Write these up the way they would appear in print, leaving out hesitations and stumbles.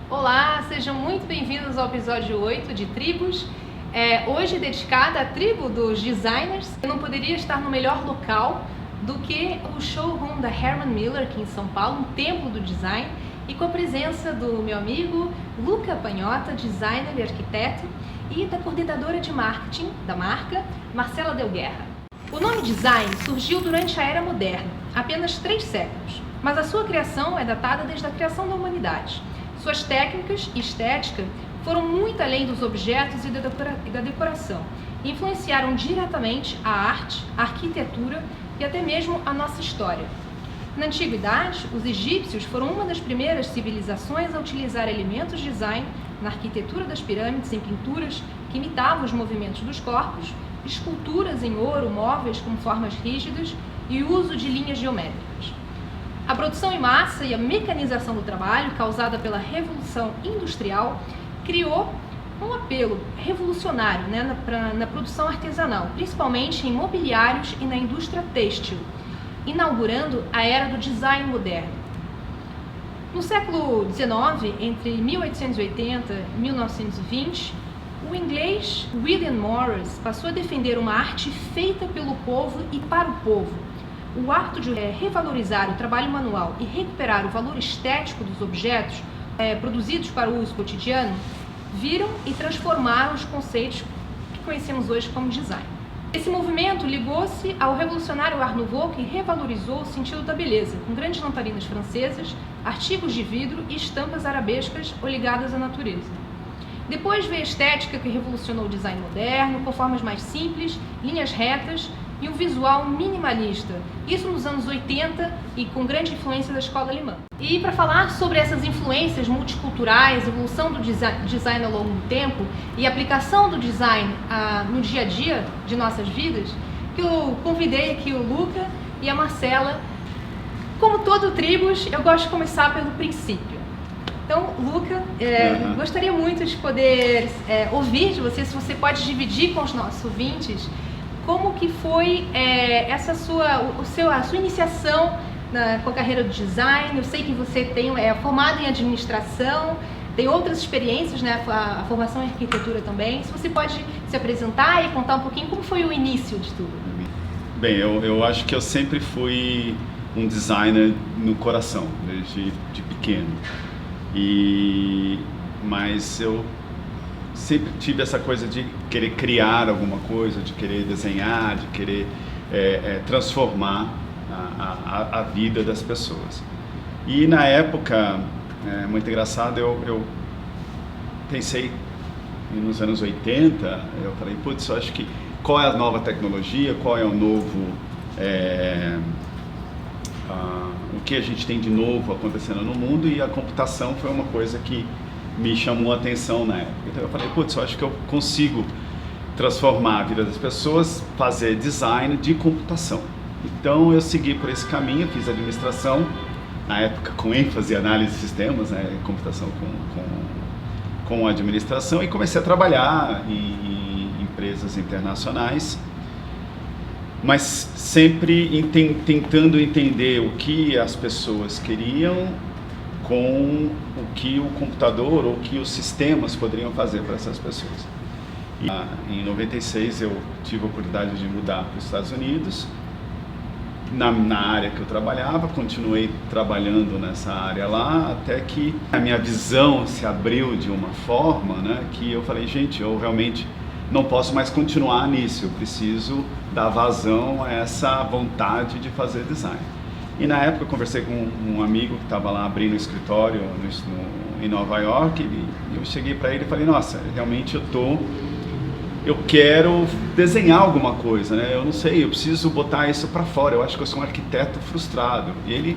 Olá, sejam muito bem-vindos ao episódio 8 de Tribos. Hoje dedicada à tribo dos designers. Eu não poderia estar no melhor local do que o showroom da Herman Miller aqui em São Paulo, um templo do design, e com a presença do meu amigo Luca Pagnotta, designer e arquiteto, e da coordenadora de marketing da marca, Marcela Del Guerra. O nome design surgiu durante a Era Moderna, apenas 3 séculos, mas a sua criação é datada desde a criação da humanidade. Suas técnicas e estética foram muito além dos objetos e da decoração. Influenciaram diretamente a arte, a arquitetura e até mesmo a nossa história. Na antiguidade, os egípcios foram uma das primeiras civilizações a utilizar elementos de design na arquitetura das pirâmides, em pinturas que imitavam os movimentos dos corpos, esculturas em ouro, móveis com formas rígidas e uso de linhas geométricas. A produção em massa e a mecanização do trabalho, causada pela Revolução Industrial, criou um apelo revolucionário, na produção artesanal, principalmente em mobiliários e na indústria têxtil, inaugurando a era do design moderno. No século XIX, entre 1880 e 1920, o inglês William Morris passou a defender uma arte feita pelo povo e para o povo. O ato de revalorizar o trabalho manual e recuperar o valor estético dos objetos produzidos para o uso cotidiano viram e transformaram os conceitos que conhecemos hoje como design. Esse movimento ligou-se ao revolucionário Art Nouveau, que revalorizou o sentido da beleza, com grandes lamparinas francesas, artigos de vidro e estampas arabescas ou ligadas à natureza. Depois veio a estética, que revolucionou o design moderno, com formas mais simples, linhas retas e um visual minimalista, isso nos anos 80 e com grande influência da escola alemã. E para falar sobre essas influências multiculturais, evolução do design ao longo do tempo e aplicação do design no dia a dia de nossas vidas, que eu convidei aqui o Luca e a Marcela. Como todo Tribos, eu gosto de começar pelo princípio. Então, Luca, gostaria muito de poder ouvir de você, se você pode dividir com os nossos ouvintes, como que foi a sua iniciação com a carreira do design. Eu sei que você é formado em administração, tem outras experiências, a formação em arquitetura também. Se você pode se apresentar e contar um pouquinho como foi o início de tudo. Bem, eu acho que eu sempre fui um designer no coração, desde pequeno. Mas eu sempre tive essa coisa de querer criar alguma coisa, de querer desenhar, de querer transformar a vida das pessoas. E na época, muito engraçado, eu pensei nos anos 80, eu falei, putz, eu acho que qual é a nova tecnologia, qual é o novo, o que a gente tem de novo acontecendo no mundo, e a computação foi uma coisa que me chamou a atenção na época. Então eu falei, putz, eu acho que eu consigo transformar a vida das pessoas, fazer design de computação. Então eu segui por esse caminho, fiz administração, na época com ênfase em análise de sistemas, computação com administração, e comecei a trabalhar em empresas internacionais, mas sempre tentando entender o que as pessoas queriam com o que o computador ou o que os sistemas poderiam fazer para essas pessoas. Em 96 eu tive a oportunidade de mudar para os Estados Unidos, na área que eu trabalhava, continuei trabalhando nessa área lá, até que a minha visão se abriu de uma forma, que eu falei, gente, eu realmente não posso mais continuar nisso, eu preciso dar vazão a essa vontade de fazer design. E na época eu conversei com um amigo que estava lá abrindo um escritório em Nova York, e eu cheguei para ele e falei, nossa, realmente eu quero desenhar alguma coisa, eu não sei, eu preciso botar isso para fora, eu acho que eu sou um arquiteto frustrado. E ele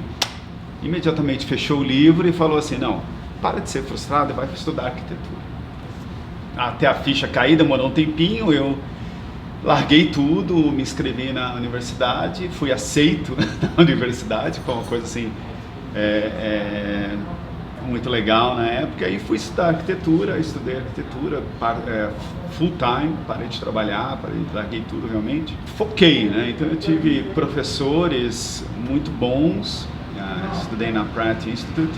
imediatamente fechou o livro e falou assim, não, para de ser frustrado e vai estudar arquitetura. Até a ficha cair, demorou um tempinho, eu larguei tudo, me inscrevi na universidade, fui aceito na universidade, foi uma coisa assim, muito legal na época, e fui estudar arquitetura, estudei arquitetura full time, parei de trabalhar, larguei tudo realmente. Foquei, né? Então eu tive professores muito bons, estudei na Pratt Institute,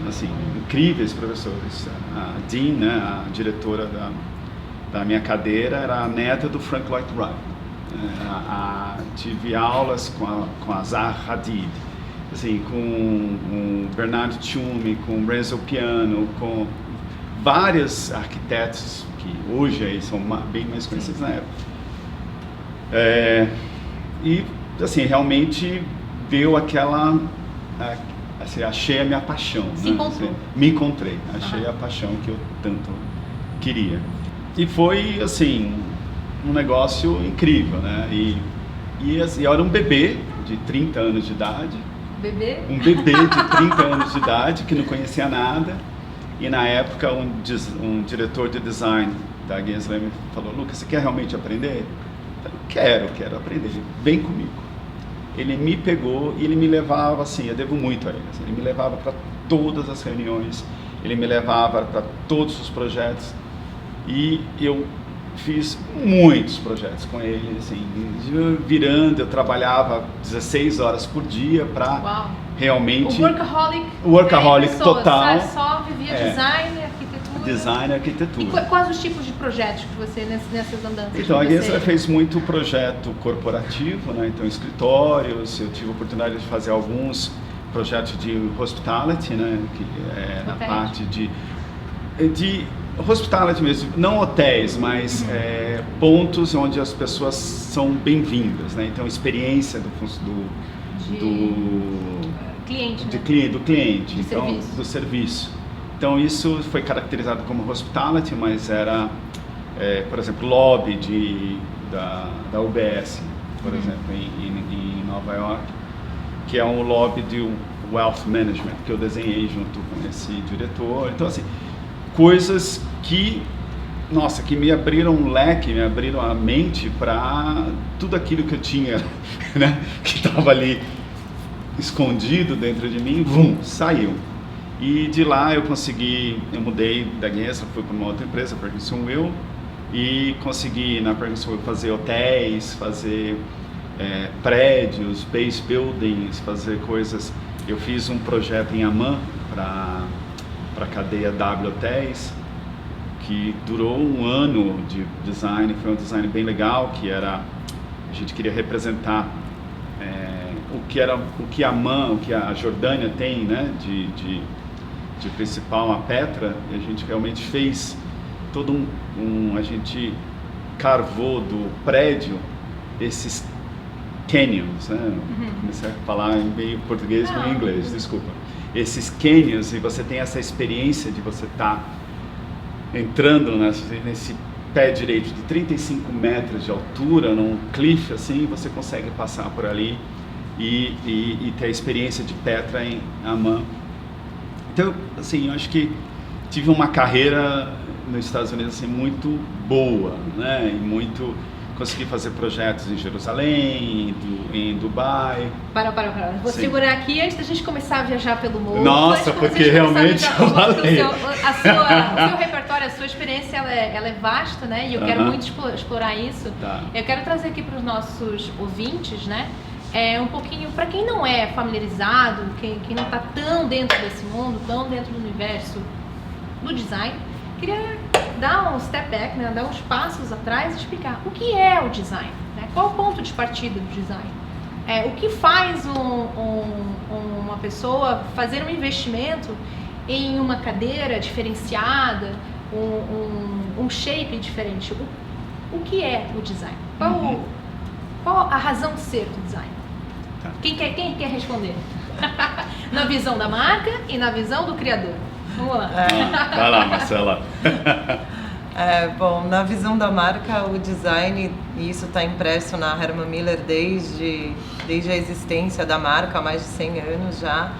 assim, incríveis professores. A Dean, né, a diretora da minha cadeira, era a neta do Frank Lloyd Wright. Tive aulas com a Zaha Hadid, assim, com o Bernardo Tchiumi, com o Renzo Piano, com vários arquitetos que hoje aí são bem mais conhecidos na época. E, assim, realmente deu aquela... assim, achei a minha paixão. Se né? encontrou. Assim, me encontrei, achei a paixão que eu tanto queria. E foi, assim, um negócio incrível, né? E assim, eu era um bebê de 30 anos de idade. Bebê? Um bebê de 30 anos de idade que não conhecia nada. E na época um diretor de design da Gensler me falou: Lucas, você quer realmente aprender? Eu falei, quero aprender, vem comigo. Ele me pegou e ele me levava, assim, eu devo muito a ele, assim, ele me levava para todas as reuniões, ele me levava para todos os projetos, e eu fiz muitos projetos com ele, assim, eu trabalhava 16 horas por dia para realmente... O workaholic total. Só vivia design, arquitetura. E quais os tipos de projetos que você, nessas andanças? Então, a Gensler fez muito projeto corporativo, né? Então, escritórios, eu tive a oportunidade de fazer alguns projetos de hospitality, né? Que é na parte de hospitality mesmo, não hotéis, mas pontos onde as pessoas são bem-vindas, né? Então, experiência do cliente, do cliente, do serviço. Então, isso foi caracterizado como hospitality, mas era, por exemplo, lobby da UBS, por exemplo, em Nova York, que é um lobby de wealth management, que eu desenhei junto com esse diretor. Então, assim, coisas que me abriram um leque, me abriram a mente para tudo aquilo que eu tinha, né, que estava ali escondido dentro de mim, saiu. E de lá eu mudei da Gensler, fui para uma outra empresa, Perkins Will, e consegui na Perkins Will fazer hotéis, fazer prédios, base buildings, fazer coisas. Eu fiz um projeto em Amman para a cadeia W Hotéis, que durou um ano de design, foi um design bem legal, a gente queria representar o que Amman, o que a Jordânia tem, né, de principal, a Petra, e a gente realmente fez todo a gente carvou do prédio esses canyons, né? Comecei a falar em meio português e meio inglês, desculpa. Esses canyons, e você tem essa experiência de você estar entrando nesse pé direito de 35 metros de altura, num cliff assim, você consegue passar por ali e ter a experiência de Petra em Amman. Então, assim, eu acho que tive uma carreira nos Estados Unidos assim, muito boa, né? E consegui fazer projetos em Jerusalém, em Dubai. Para. Vou segurar aqui antes da gente começar a viajar pelo mundo. Nossa, porque realmente eu falei. O seu repertório, a sua experiência, ela é vasta, né? E eu quero muito explorar isso. Tá. Eu quero trazer aqui para os nossos ouvintes, né? Um pouquinho, para quem não é familiarizado, quem não está tão dentro desse mundo, tão dentro do universo do design, queria dar um step back, né, dar uns passos atrás e explicar o que é o design, né? Qual o ponto de partida do design, o que faz uma pessoa fazer um investimento em uma cadeira diferenciada, um shape diferente, o que é o design, qual a razão de ser do design? Tá. Quem quer responder? Na visão da marca e na visão do criador. Vamos lá. Vai lá, Marcela. Bom, na visão da marca, o design, e isso está impresso na Herman Miller desde a existência da marca, há mais de 100 anos já,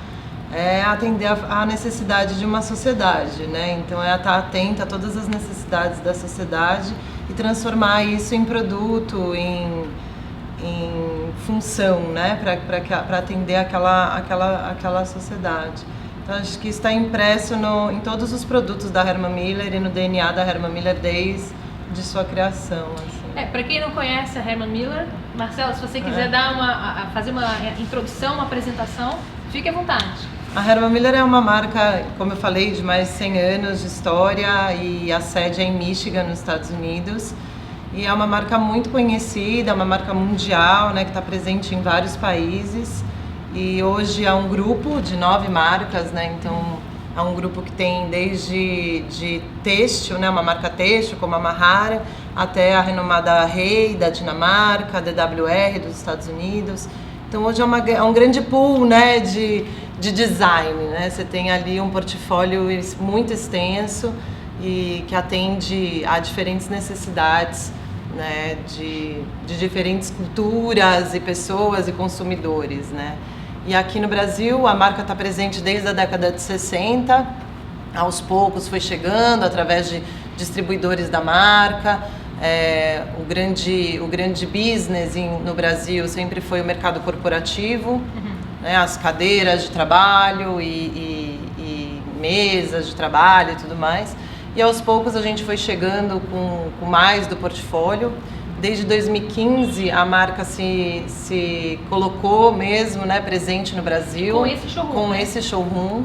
é atender a necessidade de uma sociedade, né? Então é estar atenta a todas as necessidades da sociedade e transformar isso em produto, em função, né? Para atender aquela sociedade. Então acho que isso está impresso em todos os produtos da Herman Miller e no DNA da Herman Miller desde sua criação. Assim. Para quem não conhece a Herman Miller, Marcelo, se você quiser fazer uma introdução, uma apresentação, fique à vontade. A Herman Miller é uma marca, como eu falei, de mais de 100 anos de história e a sede é em Michigan, nos Estados Unidos. E é uma marca muito conhecida, uma marca mundial, né, que está presente em vários países. E hoje é um grupo de 9 marcas, né, então é um grupo que tem desde de têxtil, né, uma marca têxtil como a Mahara, até a renomada Rei da Dinamarca, a DWR dos Estados Unidos. Então hoje é um grande pool, né, de design, né? Você tem ali um portfólio muito extenso e que atende a diferentes necessidades, né, de diferentes culturas e pessoas e consumidores, né? E aqui no Brasil a marca está presente desde a década de 60, aos poucos foi chegando através de distribuidores da marca. O grande business no Brasil sempre foi o mercado corporativo, né, as cadeiras de trabalho e mesas de trabalho e tudo mais. E aos poucos a gente foi chegando com mais do portfólio. Desde 2015 a marca se colocou mesmo, né, presente no Brasil. Com esse showroom.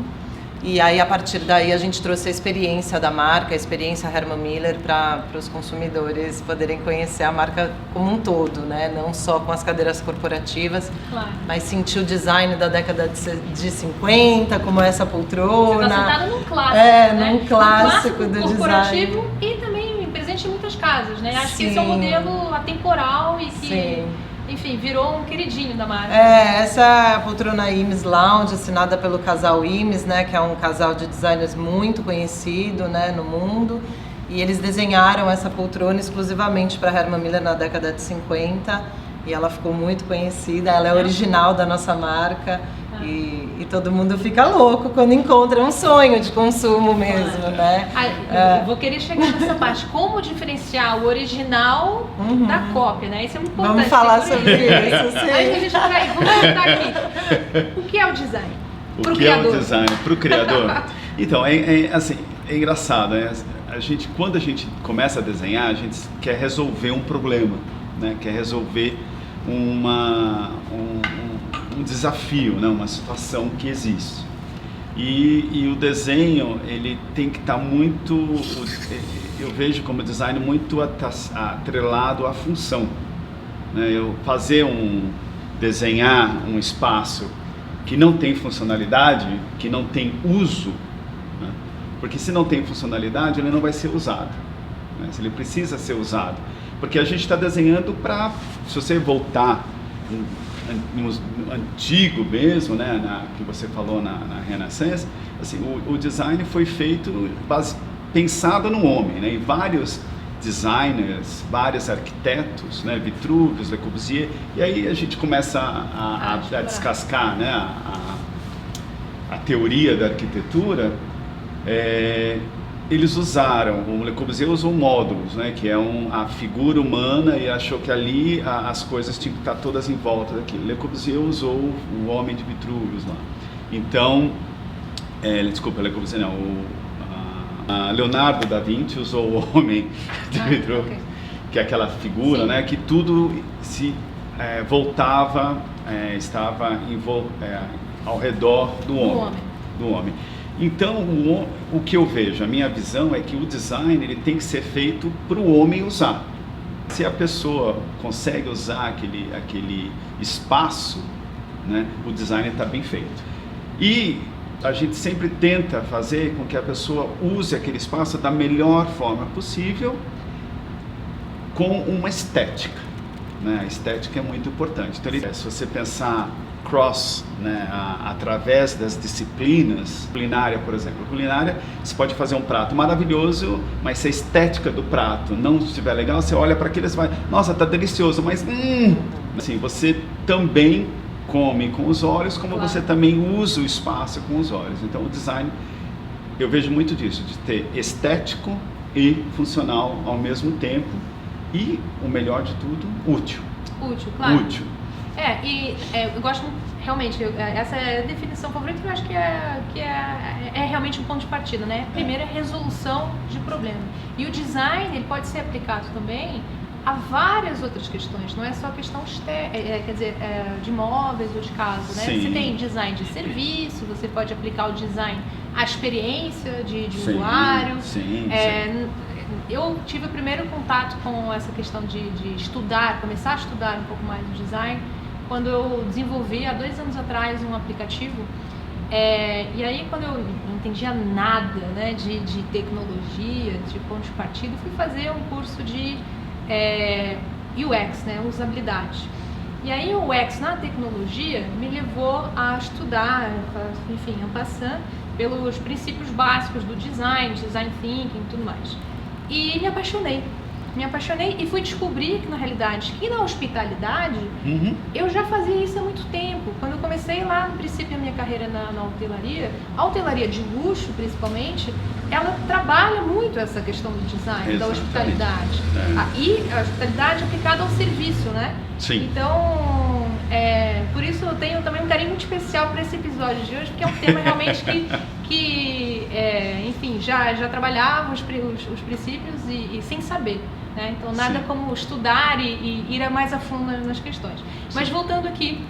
E aí a partir daí a gente trouxe a experiência da marca, a experiência Herman Miller para os consumidores poderem conhecer a marca como um todo, né? Não só com as cadeiras corporativas, claro, mas sentir o design da década de 50, como essa poltrona. Você está sentada num clássico, né? Num clássico do corporativo design. E também presente em muitas casas, né? Acho Sim. que esse é um modelo atemporal e que... Sim. Enfim, virou um queridinho da marca. Essa é a poltrona Imes Lounge, assinada pelo casal Imes, né, que é um casal de designers muito conhecido, né, no mundo. E eles desenharam essa poltrona exclusivamente para Herman Miller na década de 50 e ela ficou muito conhecida. Ela é original da nossa marca e todo mundo fica louco quando encontra um sonho de consumo mesmo, né? Eu vou querer chegar nessa parte. Como diferenciar o original da cópia, né? Isso é muito importante. Vamos falar sobre isso, sim. Aí a gente vai, vamos voltar aqui. O que é o design? O que é o design para o criador? Então, assim, é engraçado, né? Quando a gente começa a desenhar, a gente quer resolver um problema, né? Quer resolver um desafio, né? Uma situação que existe. E o desenho, ele tem que estar muito, eu vejo como design muito atrelado à função, né? Eu desenhar um espaço que não tem funcionalidade, que não tem uso, né? Porque se não tem funcionalidade, ele não vai ser usado, né? Ele precisa ser usado, porque a gente está desenhando para, se você voltar no antigo mesmo, né, que você falou na Renascença, assim, o design foi feito pensado no homem, né, e vários designers, vários arquitetos, né, Vitruvius, Le Corbusier, e aí a gente começa a descascar, né, a teoria da arquitetura. Eles usaram, o Le Corbusier usou módulos, né, que é a figura humana, e achou que ali as coisas tinham que estar todas em volta daquilo. Le Corbusier usou o homem de Vitruvius lá. Então, desculpa, Le Corbusier não, Leonardo da Vinci usou o homem de Vitruvius, okay, que é aquela figura, sim, né, que tudo se voltava, estava ao redor do homem. Então, o que eu vejo, a minha visão é que o design ele tem que ser feito para o homem usar. Se a pessoa consegue usar aquele espaço, né, o design está bem feito. E a gente sempre tenta fazer com que a pessoa use aquele espaço da melhor forma possível, com uma estética, né? A estética é muito importante. Então, se você pensar né, através das disciplinas, culinária, por exemplo. Culinária, você pode fazer um prato maravilhoso, mas se a estética do prato não estiver legal, você olha para aquilo e vai, nossa, tá delicioso, mas assim, você também, come com os olhos, como Claro. você também usa o espaço com os olhos. Então o design, eu vejo muito disso, de ter estético e funcional ao mesmo tempo e, o melhor de tudo, útil. Útil, claro. Útil. Eu gosto realmente, essa é a definição favorita que eu acho que é realmente um ponto de partida, né? Primeiro é resolução de problema. E o design, ele pode ser aplicado também a várias outras questões, não é só questão de móveis ou de casa, né? Sim. Você tem design de serviço, você pode aplicar o design à experiência de Sim, usuário. sim. Eu tive o primeiro contato com essa questão de estudar, começar a estudar um pouco mais o design, quando eu desenvolvi há 2 anos atrás um aplicativo. E aí, quando eu não entendia nada, né, de tecnologia, de ponto de partida, fui fazer um curso de UX, né, usabilidade. E aí o UX na tecnologia me levou a estudar, enfim, en passant, pelos princípios básicos do design thinking e tudo mais. E me apaixonei e fui descobrir que, na realidade, que na hospitalidade, eu já fazia isso há muito tempo. Quando eu comecei lá, no princípio, a minha carreira na hotelaria, a hotelaria de luxo, principalmente, ela trabalha muito essa questão do design, da hospitalidade. E a hospitalidade aplicada ao serviço, né? Sim. Então, por isso eu tenho também um carinho muito especial para esse episódio de hoje, porque é um tema realmente enfim, já trabalhava os princípios e sem saber, né? Então, nada como estudar e ir mais a fundo nas questões. Mas voltando aqui,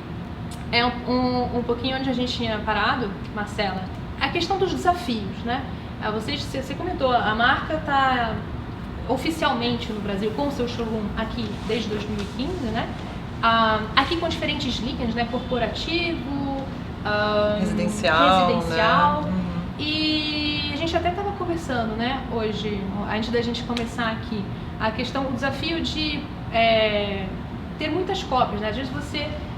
um pouquinho onde a gente tinha parado, Marcela, a questão dos desafios, né? Você comentou, a marca está oficialmente no Brasil com o seu showroom aqui desde 2015, né? Aqui com diferentes linhas, né? Corporativo, residencial. Né? E a gente até estava conversando, né? Hoje, antes da gente começar aqui, o desafio de ter muitas cópias, né? Às vezes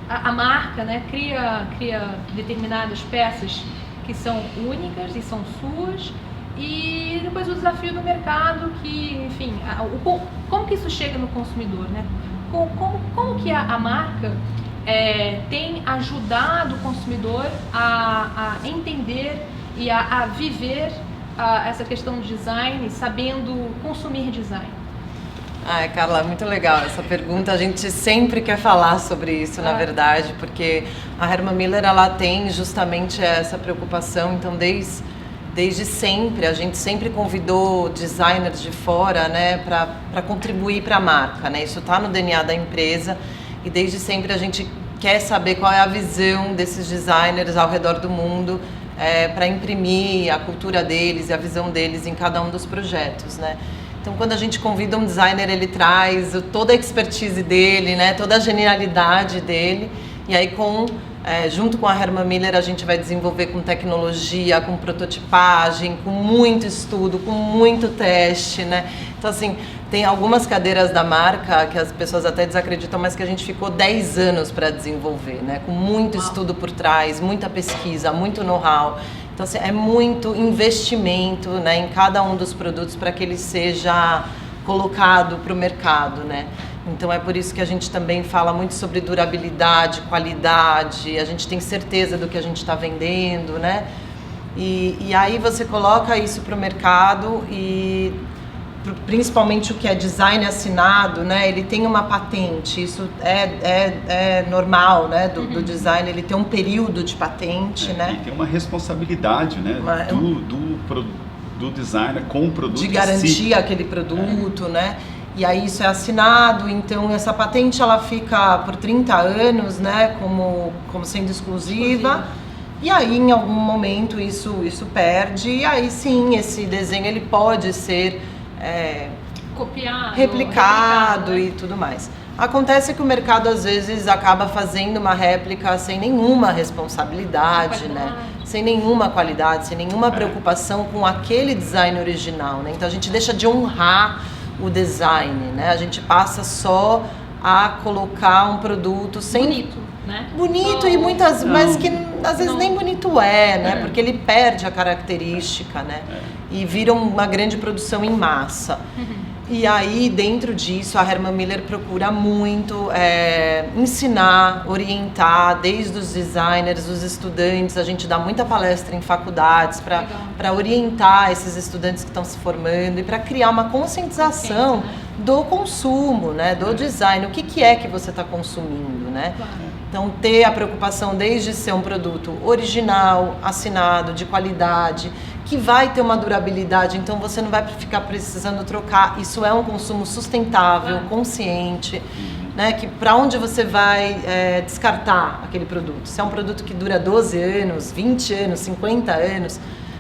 a marca, né? Cria determinadas peças que são únicas e são suas. E depois o desafio do mercado, que, enfim, como que isso chega no consumidor, né? Como que a marca tem ajudado o consumidor a entender e a viver essa questão do design, sabendo consumir design? Carla, muito legal essa pergunta. A gente sempre quer falar sobre isso, na verdade, porque a Herman Miller, ela tem justamente essa preocupação. Então, desde sempre, a gente sempre convidou designers de fora, né, para contribuir para a marca, né? Isso está no DNA da empresa e desde sempre a gente quer saber qual é a visão desses designers ao redor do mundo para imprimir a cultura deles e a visão deles em cada um dos projetos, né? Então, quando a gente convida um designer, ele traz toda a expertise dele, né, toda a genialidade dele, e aí junto com a Herman Miller, a gente vai desenvolver com tecnologia, com prototipagem, com muito estudo, com muito teste, né? Então, assim, tem algumas cadeiras da marca que as pessoas até desacreditam, mas que a gente ficou 10 anos para desenvolver, né? Com muito estudo por trás, muita pesquisa, muito know-how. Então, assim, é muito investimento, né, em cada um dos produtos para que ele seja colocado para o mercado, né? Então é por isso que a gente também fala muito sobre durabilidade, qualidade, a gente tem certeza do que a gente está vendendo, né? E aí você coloca isso para o mercado e principalmente o que é design assinado, né? Ele tem uma patente, isso é normal, né? Do design, ele tem um período de patente, né? E tem uma responsabilidade, né? Do designer com o produto de garantir aquele produto, né? E aí isso é assinado, então essa patente ela fica por 30 anos, né, como sendo exclusiva. E aí em algum momento isso perde, e aí sim, esse desenho ele pode ser copiado, replicado, né? E tudo mais. Acontece que o mercado às vezes acaba fazendo uma réplica sem nenhuma responsabilidade, né? Sem nenhuma qualidade, sem nenhuma preocupação com aquele design original, né? Então a gente deixa de honrar o design, né? A gente passa só a colocar um produto sem... Bonito, né? Bonito e muitas... Mas que às vezes nem bonito né? Porque ele perde a característica, né? E vira uma grande produção em massa. E aí, dentro disso, a Herman Miller procura muito ensinar, orientar, desde os designers, os estudantes. A gente dá muita palestra em faculdades para orientar esses estudantes que estão se formando e para criar uma conscientização do consumo, né, do design. O que é que você está consumindo, né? Então, ter a preocupação desde ser um produto original, assinado, de qualidade, que vai ter uma durabilidade, então você não vai ficar precisando trocar. Isso é um consumo sustentável, consciente, né? Que para onde você vai descartar aquele produto? Se é um produto que dura 12 anos, 20 anos, 50 anos,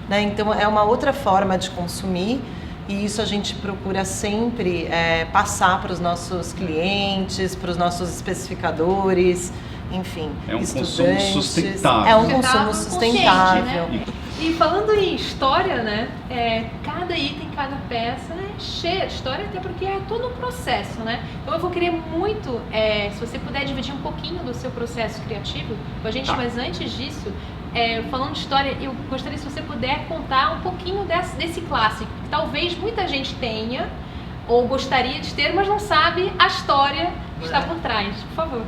né? Então é uma outra forma de consumir e isso a gente procura sempre passar para os nossos clientes, para os nossos especificadores, enfim, é um estudantes. Consumo sustentável. É um consumo sustentável. Né? E falando em história, né? Cada item, cada peça é cheia de história, até porque é todo um processo, né? Então eu vou querer muito, se você puder dividir um pouquinho do seu processo criativo com a gente, mas antes disso, falando de história, eu gostaria se você puder contar um pouquinho desse clássico, que talvez muita gente tenha ou gostaria de ter, mas não sabe a história que está por trás. Por favor.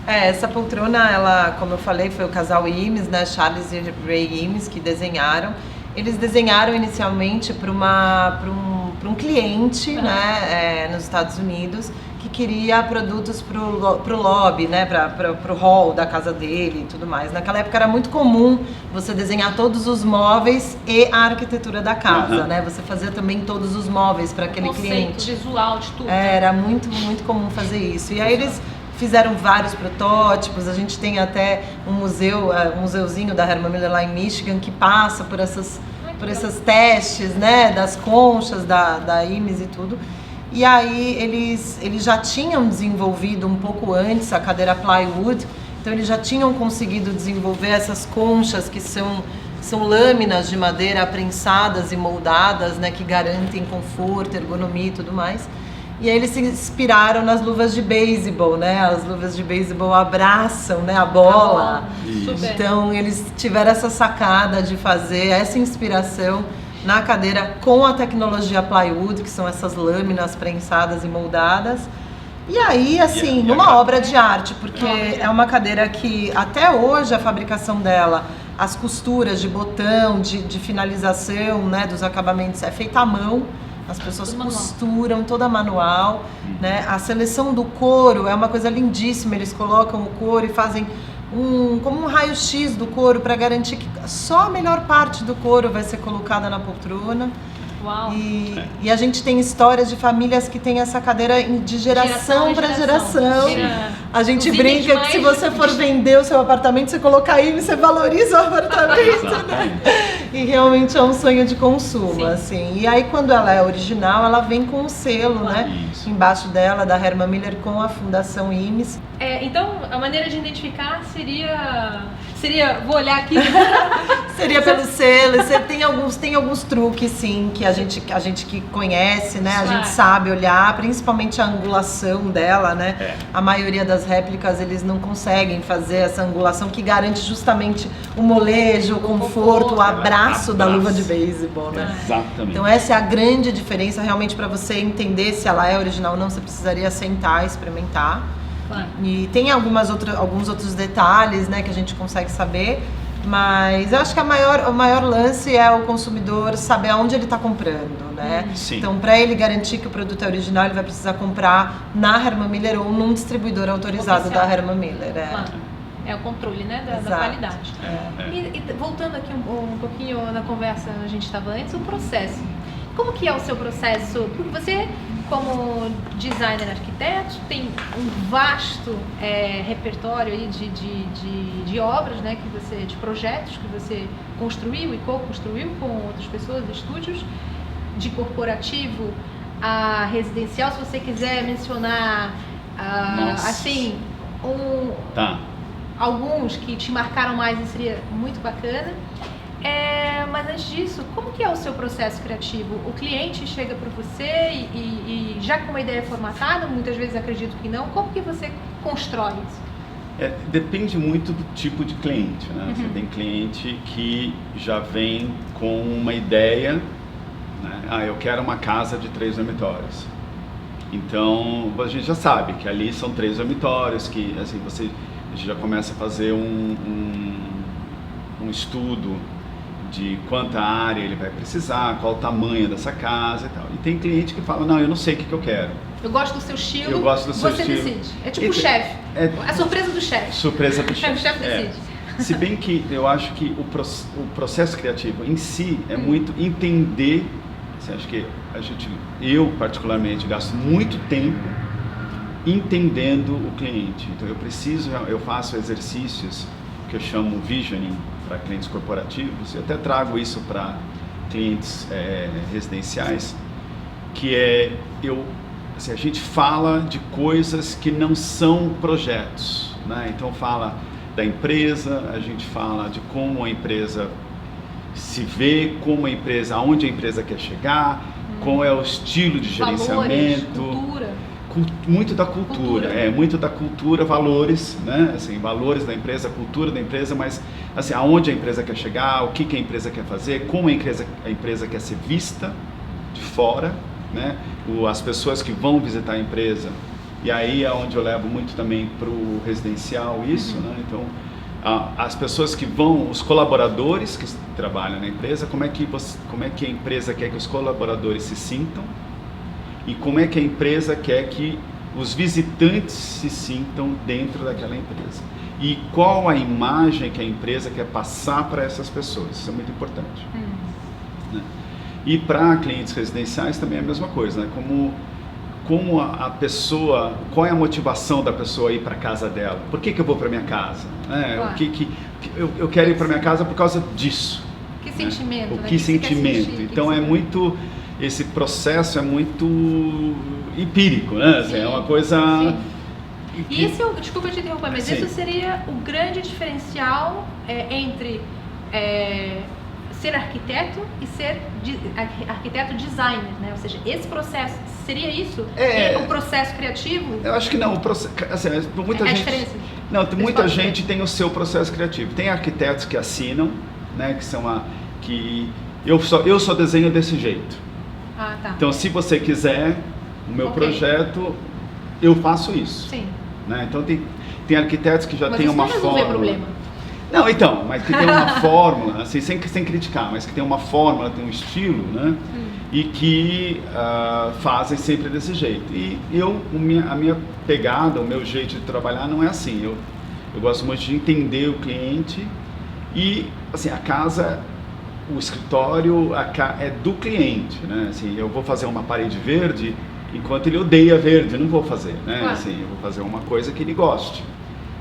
Essa poltrona, ela, como eu falei, foi o casal Eames, né, Charles e Ray Eames, que desenharam. Eles desenharam inicialmente para um cliente, né, nos Estados Unidos, que queria produtos para o lobby, né, para o hall da casa dele e tudo mais. Naquela época era muito comum você desenhar todos os móveis e a arquitetura da casa, né? Você fazia também todos os móveis para aquele cliente. Visual de tudo. Era muito, muito comum fazer isso. E aí eles fizeram vários protótipos, a gente tem até um museuzinho da Herman Miller lá em Michigan que passa por esses testes, né, das conchas da Eames e tudo. E aí eles já tinham desenvolvido um pouco antes a cadeira plywood, então eles já tinham conseguido desenvolver essas conchas que são lâminas de madeira prensadas e moldadas, né, que garantem conforto, ergonomia e tudo mais. E aí eles se inspiraram nas luvas de beisebol, né? As luvas de beisebol abraçam, né, a bola. Então eles tiveram essa sacada de fazer essa inspiração na cadeira com a tecnologia plywood, que são essas lâminas prensadas e moldadas. E aí, assim, numa obra de arte, porque é uma cadeira que até hoje a fabricação dela, as costuras de botão, de finalização, né, dos acabamentos é feita à mão. As pessoas costuram, toda manual, né? A seleção do couro é uma coisa lindíssima. Eles colocam o couro e fazem como um raio-x do couro para garantir que só a melhor parte do couro vai ser colocada na poltrona. Uau. E a gente tem histórias de famílias que têm essa cadeira de geração para geração. A gente brinca que se você for vender o seu apartamento, você colocar aí, você valoriza o apartamento, né? E realmente é um sonho de consumo, assim. E aí quando ela é original, ela vem com o selo, né? Embaixo dela, da Herman Miller, com a Fundação Eames. Então, a maneira de identificar seria, vou olhar aqui. Seria pelo selo. Tem alguns truques, sim, que a gente que conhece, né? A gente sabe olhar, principalmente a angulação dela, né? A maioria das réplicas, eles não conseguem fazer essa angulação que garante justamente o molejo, o conforto, o abraço da luva de beisebol, né? Exatamente. Então essa é a grande diferença, realmente, para você entender se ela é original ou não, você precisaria sentar e experimentar. E tem alguns outros detalhes, né, que a gente consegue saber, mas eu acho que o maior lance é o consumidor saber aonde ele está comprando, né? Então, para ele garantir que o produto é original, ele vai precisar comprar na Herman Miller ou num distribuidor autorizado da Herman Miller. É o controle, né, da qualidade. E voltando aqui um pouquinho na conversa que a gente estava antes, o processo. Como que é o seu processo? Porque você, como designer arquiteto, tem um vasto repertório aí de obras, né, de projetos que você construiu e co-construiu com outras pessoas, estúdios, de corporativo a residencial. Se você quiser mencionar, assim, alguns que te marcaram mais, seria muito bacana. Mas antes disso, como que é o seu processo criativo? O cliente chega para você e já com uma ideia formatada, muitas vezes acredito que não, como que você constrói isso? Depende muito do tipo de cliente, né? Você tem cliente que já vem com uma ideia né? Eu quero uma casa de 3 dormitórios. Então, a gente já sabe que ali são 3 dormitórios, que assim, a gente já começa a fazer um estudo de quanta área ele vai precisar, qual o tamanho dessa casa e tal. E tem cliente que fala, não, eu não sei o que eu quero. Eu gosto do seu estilo, eu gosto do seu você estilo. Decide. É tipo o chefe, a surpresa do chefe. Surpresa do chefe. O chefe decide. Se bem que eu acho que o processo criativo em si é muito entender, assim, acho que eu particularmente gasto muito tempo entendendo o cliente. Então eu faço exercícios que eu chamo visioning para clientes corporativos, e até trago isso para clientes residenciais, que a gente fala de coisas que não são projetos, né? Então fala da empresa, a gente fala de como a empresa se vê, como a empresa, aonde a empresa quer chegar, qual é o estilo de gerenciamento. Valores, cultura. Muito da cultura, muito da cultura, valores, né? Assim, valores da empresa, cultura da empresa, mas assim, aonde a empresa quer chegar, o que a empresa quer fazer, como a empresa quer ser vista de fora, né? As pessoas que vão visitar a empresa, e aí é onde eu levo muito também para o residencial isso, né? Então, as pessoas que vão, os colaboradores que trabalham na empresa, como é que a empresa quer que os colaboradores se sintam, e como é que a empresa quer que os visitantes se sintam dentro daquela empresa. E qual a imagem que a empresa quer passar para essas pessoas. Isso é muito importante. Né? E para clientes residenciais também é a mesma coisa, né? Como a pessoa, qual é a motivação da pessoa ir para a casa dela? Por que eu vou para minha casa? Claro. Eu quero ir para minha casa por causa disso. Que sentimento, né? O que sentimento. Então esse processo é muito empírico, né? Assim, é uma coisa... Sim. E esse, desculpa te interromper, mas isso seria o grande diferencial entre ser arquiteto e ser arquiteto designer, né? Ou seja, esse processo, seria isso? O processo criativo? Eu acho que não, assim, muita gente... diferença? Não, muita gente tem o seu processo criativo. Tem arquitetos que assinam, né? Que são eu só desenho desse jeito. Tá. Então, se você quiser o meu projeto, eu faço isso. Sim. Né? Então, tem arquitetos que já têm uma fórmula. Problema. Não, então, mas que tem uma fórmula, assim, sem criticar, mas que tem uma fórmula, tem um estilo, né? E que fazem sempre desse jeito. E a minha pegada, o meu jeito de trabalhar não é assim. Eu gosto muito de entender o cliente e, assim, a casa... O escritório é do cliente, né? Assim, eu vou fazer uma parede verde enquanto ele odeia verde, eu não vou fazer, né? Claro. Assim, eu vou fazer uma coisa que ele goste.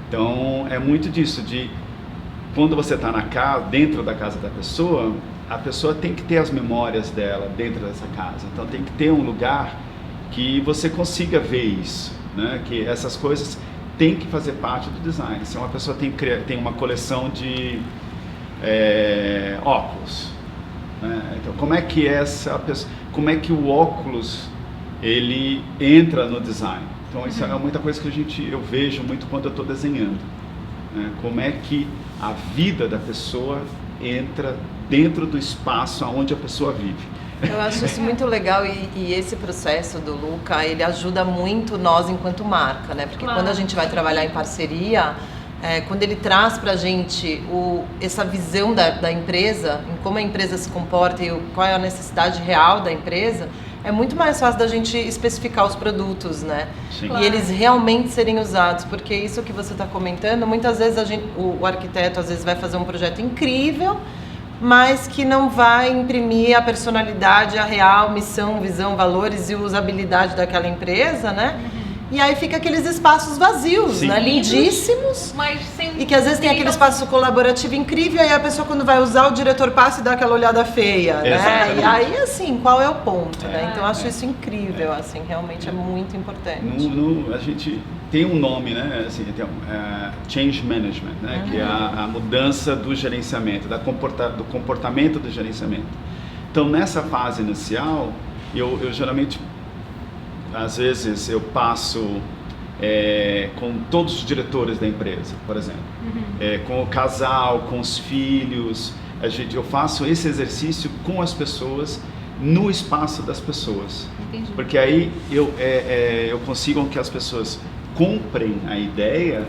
Então, é muito disso, de quando você está dentro da casa da pessoa, a pessoa tem que ter as memórias dela dentro dessa casa. Então, tem que ter um lugar que você consiga ver isso, né? Que essas coisas têm que fazer parte do design. Se uma pessoa tem uma coleção de óculos, né? Então, como é que o óculos ele entra no design? Então, isso é muita coisa que eu vejo muito quando eu estou desenhando, né? Como é que a vida da pessoa entra dentro do espaço onde a pessoa vive. Eu acho isso muito legal e esse processo do Luca, ele ajuda muito nós enquanto marca, né? Porque quando a gente vai trabalhar em parceria, quando ele traz pra gente essa visão da empresa, em como a empresa se comporta e qual é a necessidade real da empresa, é muito mais fácil da gente especificar os produtos, né? Sim. E eles realmente serem usados, porque isso que você está comentando, muitas vezes o arquiteto às vezes vai fazer um projeto incrível, mas que não vai imprimir a personalidade, a real missão, visão, valores e usabilidade daquela empresa, né? E aí fica aqueles espaços vazios, Sim. né? Lindíssimos, mas e que às vezes tem aquele espaço colaborativo incrível, e aí a pessoa quando vai usar, o diretor passa e dá aquela olhada feia, né? Exatamente. E aí, assim, qual é o ponto, né? Então eu acho isso incrível, assim, realmente é muito importante. A gente tem um nome, né? Assim, tem change management, né? Que é a mudança do gerenciamento, do comportamento do gerenciamento. Então, nessa fase inicial, eu geralmente, às vezes, eu passo com todos os diretores da empresa, por exemplo, com o casal, com os filhos. Eu faço esse exercício com as pessoas no espaço das pessoas. Entendi. Porque aí eu consigo que as pessoas comprem a ideia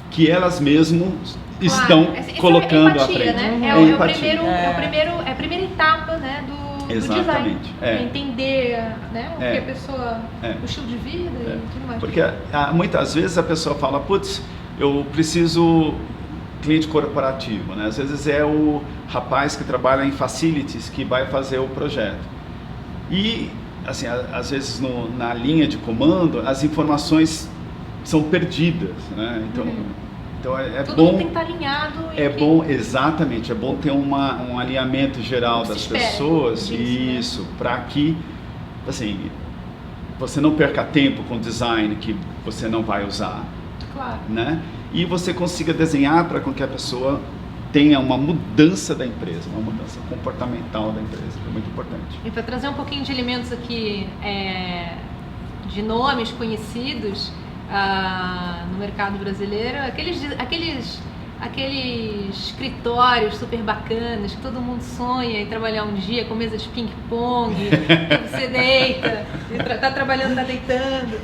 que elas mesmas estão colocando empatia, à frente. Né? É a primeira etapa, né, do design. Entender, né, o que a pessoa, o estilo de vida e tudo mais. Porque muitas vezes a pessoa fala, putz, eu preciso cliente corporativo, né? Às vezes é o rapaz que trabalha em facilities que vai fazer o projeto. E, assim, às vezes na linha de comando, as informações são perdidas, né? Então é tudo bom. Tem que estar alinhado. Bom, exatamente. É bom ter um alinhamento geral das pessoas. Isso, né? Para que, assim, você não perca tempo com design que você não vai usar. Claro. Né? E você consiga desenhar para que a pessoa tenha uma mudança da empresa, uma mudança comportamental da empresa, que é muito importante. E para trazer um pouquinho de elementos aqui, de nomes conhecidos no mercado brasileiro, aqueles escritórios super bacanas que todo mundo sonha em trabalhar um dia com mesa de ping-pong, que você deita, tá trabalhando, tá deitando.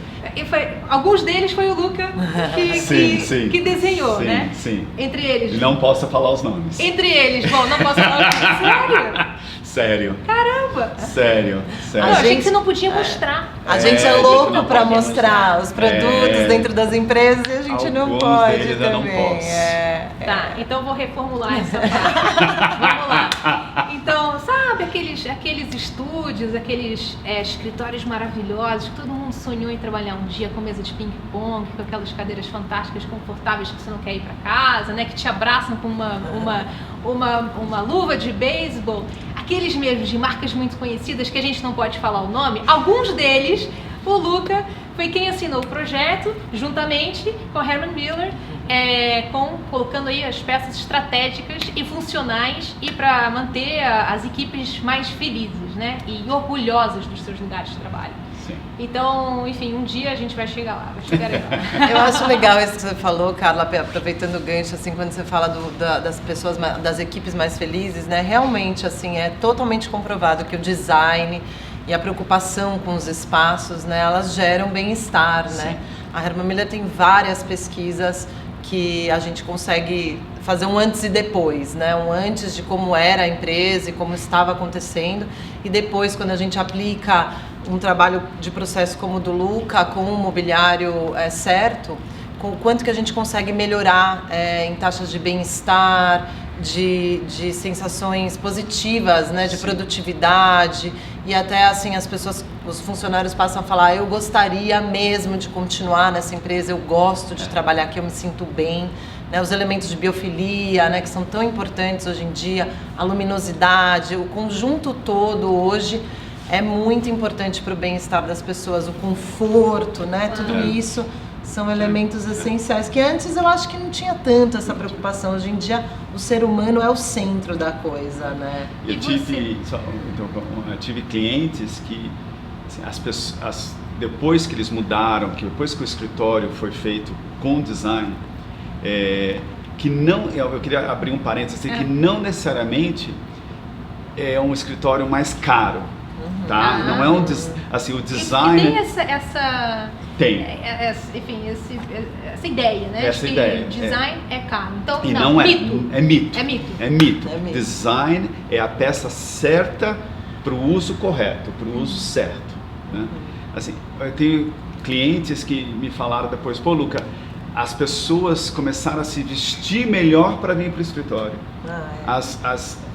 Alguns deles foi o Luca que desenhou, sim, né? Sim. Entre eles. Não posso falar os nomes. Entre eles, bom, não posso falar os nomes. Sério? Caramba! Sério. Não, achei que você não podia mostrar. A gente é louco para mostrar os produtos dentro das empresas e a gente não pode deles também. Eu não posso. Tá, então eu vou reformular essa parte. Vamos lá. Então, sabe aqueles estúdios, aqueles escritórios maravilhosos que todo mundo sonhou em trabalhar um dia com mesa de ping-pong, com aquelas cadeiras fantásticas, confortáveis que você não quer ir para casa, né? Que te abraçam com uma luva de beisebol. Aqueles mesmos de marcas muito conhecidas que a gente não pode falar o nome, alguns deles, o Luca foi quem assinou o projeto, juntamente com a Herman Miller, colocando aí as peças estratégicas e funcionais e para manter as equipes mais felizes, né? E orgulhosas dos seus lugares de trabalho. Sim. Então, enfim, um dia a gente vai chegar lá, Eu acho legal isso que você falou, Carla, aproveitando o gancho, assim, quando você fala das pessoas, das equipes mais felizes, né? Realmente, assim, é totalmente comprovado que o design e a preocupação com os espaços, né? Elas geram bem-estar, né? A Herman Miller tem várias pesquisas que a gente consegue fazer um antes e depois, né? Um antes de como era a empresa e como estava acontecendo, e depois quando a gente aplica um trabalho de processo como o do Luca, com um mobiliário certo, com o quanto que a gente consegue melhorar em taxas de bem-estar, de sensações positivas, né? De produtividade, e até assim os funcionários passam a falar, eu gostaria mesmo de continuar nessa empresa, eu gosto de trabalhar aqui, eu me sinto bem. Né, os elementos de biofilia, né, que são tão importantes hoje em dia, a luminosidade, o conjunto todo hoje é muito importante para o bem-estar das pessoas, o conforto, né, tudo isso são elementos essenciais, que antes eu acho que não tinha tanto essa preocupação. Hoje em dia o ser humano é o centro da coisa, né? Eu tive clientes que assim, depois que eles mudaram, depois que o escritório foi feito com design, que não, eu queria abrir um parênteses, que não necessariamente é um escritório mais caro, tá? Não é assim, o design... E tem essa... Tem. Enfim, essa ideia, né? Essa ideia. Design é caro. Então, e não é mito. É mito. É mito. Design é a peça certa para o uso correto, para o uso certo. Né? Assim, eu tenho clientes que me falaram depois, pô, Luca, as pessoas começaram a se vestir melhor para vir para o escritório.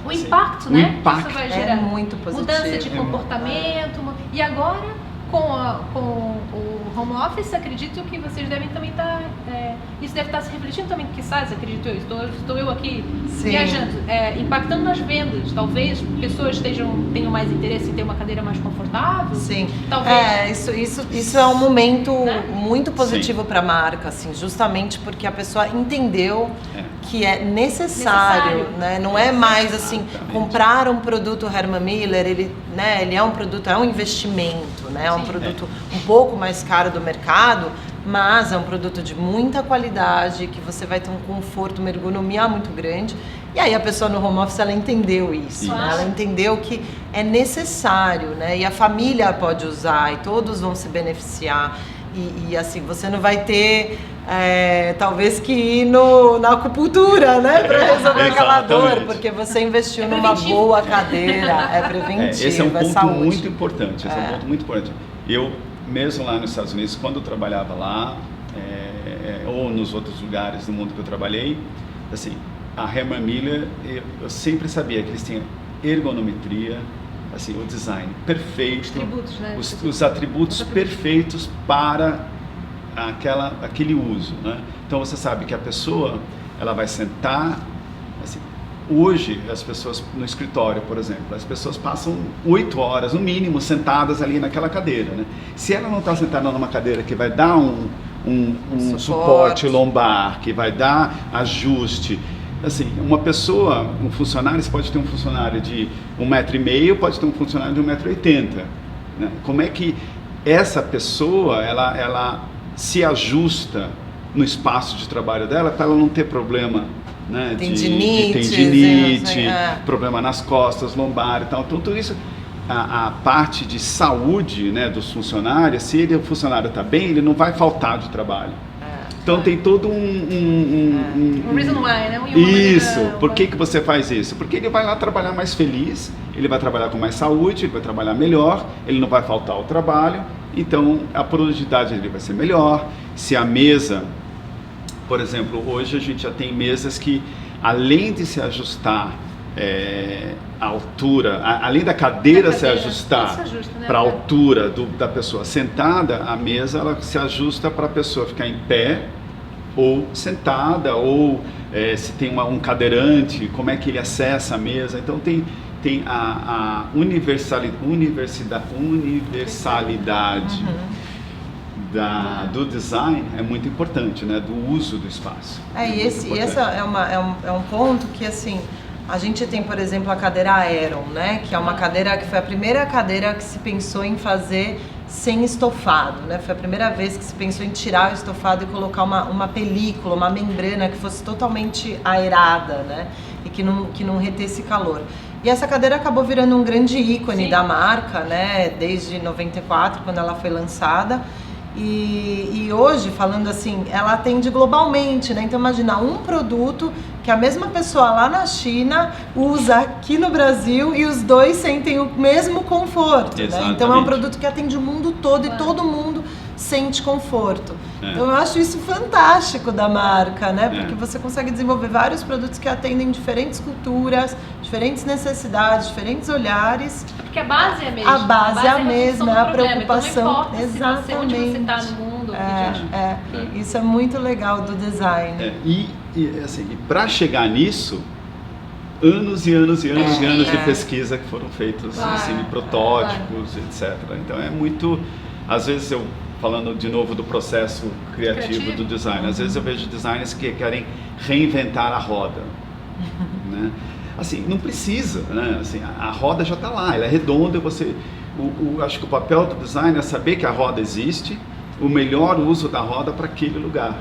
O impacto, né? O impacto isso vai gerar muito positivo. Mudança de comportamento. E agora, com o home office, acredito que vocês devem também estar... isso deve estar se refletindo também, porque acredito eu, estou eu aqui viajando, impactando nas vendas. Talvez pessoas tenham mais interesse em ter uma cadeira mais confortável. Sim. Talvez. Isso é um momento muito positivo para a marca, assim, justamente porque a pessoa entendeu que é necessário. Né? Não é mais assim, comprar um produto Herman Miller, ele é um produto, é um investimento, né? É um produto um pouco mais caro do mercado, mas é um produto de muita qualidade, que você vai ter um conforto, uma ergonomia muito grande. E aí a pessoa no home office, ela entendeu isso, né? Ela entendeu que é necessário, né? E a família pode usar e todos vão se beneficiar. E assim, você não vai ter, talvez que ir na acupuntura, né? Para resolver aquela dor, porque você investiu numa boa cadeira, é preventivo, esse é um ponto saúde. muito importante, esse é um ponto muito importante. Eu, mesmo lá nos Estados Unidos, quando eu trabalhava lá, ou nos outros lugares do mundo que eu trabalhei, assim, a Herman Miller, eu sempre sabia que eles tinham ergonometria, assim, o design perfeito, os atributos, né? Os atributos perfeitos para aquele uso, né? Então você sabe que a pessoa, ela vai sentar, assim, hoje as pessoas no escritório, por exemplo, as pessoas passam 8 horas no mínimo sentadas ali naquela cadeira, né? Se ela não está sentada numa cadeira que vai dar um suporte lombar, que vai dar ajuste. Assim, uma pessoa, um funcionário, você pode ter um funcionário de 1,5 m, pode ter um funcionário de 1,80 m. Né? Como é que essa pessoa, ela se ajusta no espaço de trabalho dela para ela não ter problema, né, de tendinite, problema nas costas, lombar e tal. Então, tudo isso, a parte de saúde, né, dos funcionários, se o funcionário está bem, ele não vai faltar de trabalho. Então tem todo um reason why, né? Isso. Por que você faz isso? Porque ele vai lá trabalhar mais feliz, ele vai trabalhar com mais saúde, ele vai trabalhar melhor, ele não vai faltar ao trabalho, então a produtividade dele vai ser melhor. Se a mesa, por exemplo, hoje a gente já tem mesas que, além de se ajustar a altura, além da cadeira se ajustar para a altura da pessoa sentada, a mesa ela se ajusta para a pessoa ficar em pé ou sentada, ou se tem um cadeirante, como é que ele acessa a mesa. Então tem a universalidade do design é muito importante, né? Do uso do espaço. E esse é um ponto que, assim, a gente tem, por exemplo, a cadeira Aeron, né? Que é uma cadeira que foi a primeira cadeira que se pensou em fazer sem estofado, né? Foi a primeira vez que se pensou em tirar o estofado e colocar uma película, uma membrana que fosse totalmente aerada, né? E que não retesse calor. E essa cadeira acabou virando um grande ícone da marca, né? Desde 94, quando ela foi lançada. E hoje, falando assim, ela atende globalmente, né? Então imagina um produto que a mesma pessoa lá na China usa aqui no Brasil e os dois sentem o mesmo conforto, né? Então é um produto que atende o mundo todo e todo mundo sente conforto. Então eu acho isso fantástico da marca, né? Porque você consegue desenvolver vários produtos que atendem diferentes culturas, diferentes necessidades, diferentes olhares. Porque a base é a mesma. A base é a mesma, é a preocupação. Então, exatamente. Onde você está no mundo. Isso é muito legal do design. E para chegar nisso, anos e anos e anos e anos de pesquisa que foram feitos, assim, protótipos, etc. Então é muito, às vezes eu falando de novo do processo criativo do design, às vezes eu vejo designers que querem reinventar a roda, né? Assim, não precisa, né? Assim, a roda já está lá, ela é redonda, acho que o papel do design é saber que a roda existe, o melhor uso da roda para aquele lugar.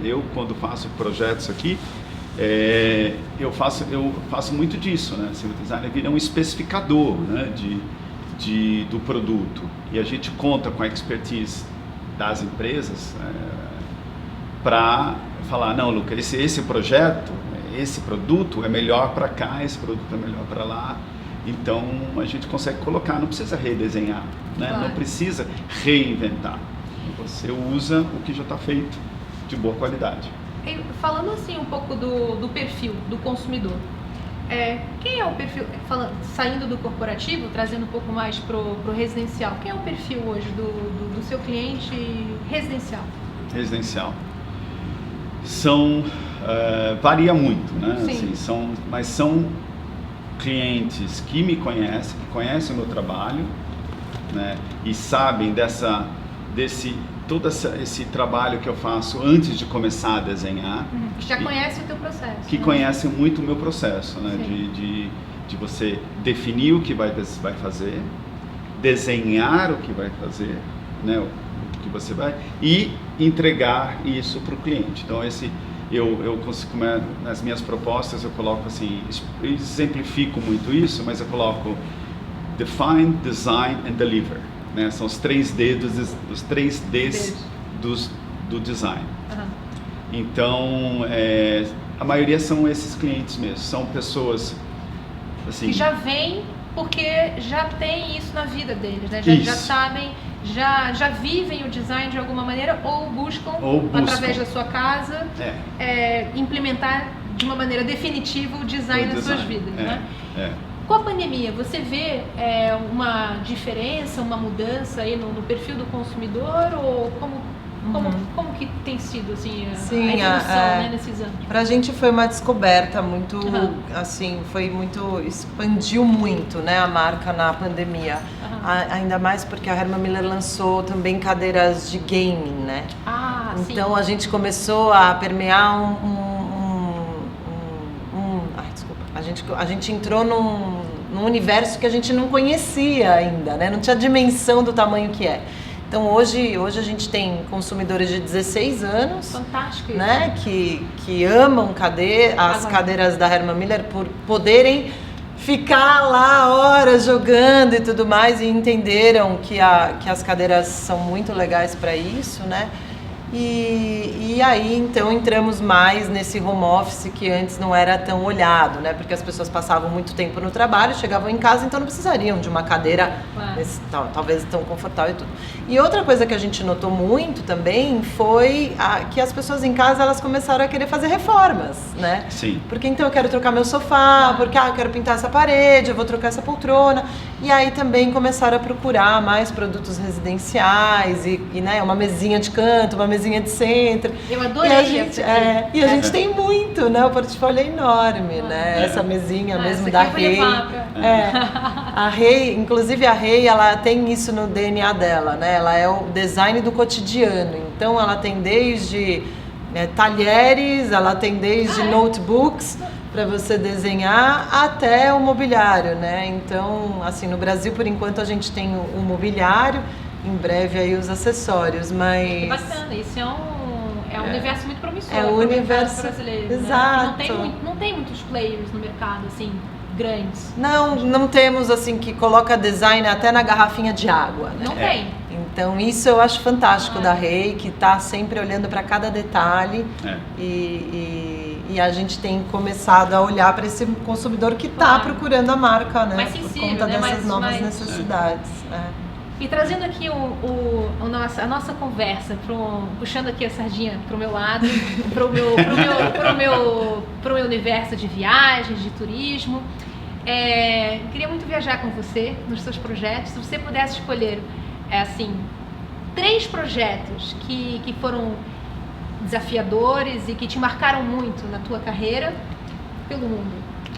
Eu, quando faço projetos aqui, eu faço muito disso, né? Assim, o designer vira um especificador, né, do produto, e a gente conta com a expertise das empresas para falar, não, Lucas, esse projeto, esse produto é melhor para cá, esse produto é melhor para lá. Então a gente consegue colocar, não precisa redesenhar, né? Não precisa reinventar, você usa o que já está feito de boa qualidade. Falando assim um pouco do perfil do consumidor, quem é o perfil, saindo do corporativo, trazendo um pouco mais pro residencial, quem é o perfil hoje do seu cliente residencial? Residencial. Varia muito, né? Assim, mas são clientes que me conhecem, que conhecem o meu trabalho, né? E sabem todo esse trabalho que eu faço antes de começar a desenhar. Que já conhece o teu processo. Que conhecem muito o meu processo, né? De você definir o que vai fazer, desenhar o que vai fazer, né? O que você vai, e entregar isso para o cliente. Então eu consigo, nas minhas propostas eu coloco assim, eu exemplifico muito isso, mas eu coloco define, design and deliver, né? São os 3D os 3Ds do design. Então, a maioria são esses clientes mesmo, são pessoas assim, que já vêm porque já tem isso na vida deles, né? Já sabem, já vivem o design de alguma maneira ou buscam. Através da sua casa implementar de uma maneira definitiva o design nas suas vidas, né? Com a pandemia, você vê uma diferença, uma mudança aí no perfil do consumidor ou como que tem sido assim, a evolução né, nesses anos? Pra gente foi uma descoberta muito, assim, expandiu muito, né, a marca na pandemia. Ainda mais porque a Herman Miller lançou também cadeiras de gaming, né? Então a gente começou a permear a gente entrou num universo que a gente não conhecia ainda, né? Não tinha dimensão do tamanho que é. Então hoje a gente tem consumidores de 16 anos, fantástico, né, que amam as cadeiras da Herman Miller por poderem ficar lá horas jogando e tudo mais, e entenderam que as cadeiras são muito legais para isso, né? E aí então entramos mais nesse home office que antes não era tão olhado, né? Porque as pessoas passavam muito tempo no trabalho, chegavam em casa, então não precisariam de uma cadeira talvez tão confortável e tudo. E outra coisa que a gente notou muito também foi que as pessoas em casa elas começaram a querer fazer reformas, né? Sim. Porque então eu quero trocar meu sofá, porque eu quero pintar essa parede, eu vou trocar essa poltrona. E aí também começaram a procurar mais produtos residenciais e né, uma mesinha de canto, uma mesinha de centro. Eu adorei. E a gente tem muito, né? O portfólio é enorme, né? Essa mesinha mesmo da Rei. A Rei, inclusive a Rei, ela tem isso no DNA dela, né? Ela é o design do cotidiano. Então ela tem desde talheres, ela tem desde notebooks para você desenhar até o mobiliário, né? Então, assim, no Brasil por enquanto a gente tem o mobiliário, em breve aí os acessórios, mas... Bacana, isso é um universo muito promissor. É o universo brasileiro, exato. Né? Não tem muitos players no mercado, assim, grandes. Não temos, assim, que coloca design até na garrafinha de água, né? Não tem. Então isso eu acho fantástico da Rei, que está sempre olhando para cada detalhe e a gente tem começado a olhar para esse consumidor que está procurando a marca, né? Mais sensível, por conta né? dessas novas necessidades. E trazendo aqui a nossa conversa, puxando aqui a sardinha para o meu lado, pro meu universo de viagens, de turismo. Queria muito viajar com você nos seus projetos. Se você pudesse escolher, assim, 3 projetos que foram desafiadores e que te marcaram muito na tua carreira pelo mundo,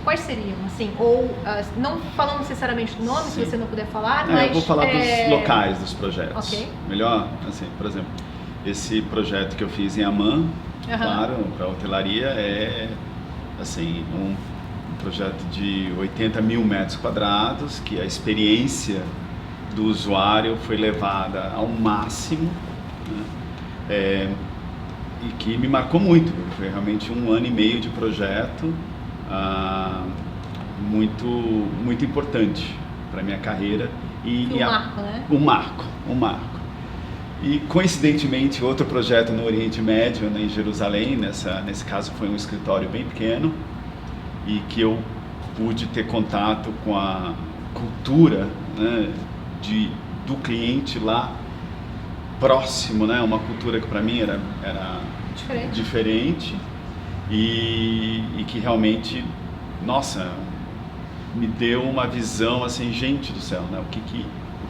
quais seriam, assim? Ou, não falando necessariamente do nome, se você não puder falar, mas... Eu vou falar dos locais dos projetos. Ok. Melhor, assim, por exemplo, esse projeto que eu fiz em Amman, claro, para hotelaria, é, assim, um projeto de 80 mil metros quadrados, que a experiência do usuário foi levada ao máximo, né? E que me marcou muito. Foi realmente 1 ano e meio de projeto, muito importante para a minha carreira. Marco, né? Um marco. E coincidentemente outro projeto no Oriente Médio, né, em Jerusalém, nesse caso foi um escritório bem pequeno e que eu pude ter contato com a cultura, né, do cliente lá próximo, né, uma cultura que para mim era diferente e que realmente, nossa, me deu uma visão assim, gente do céu, né, o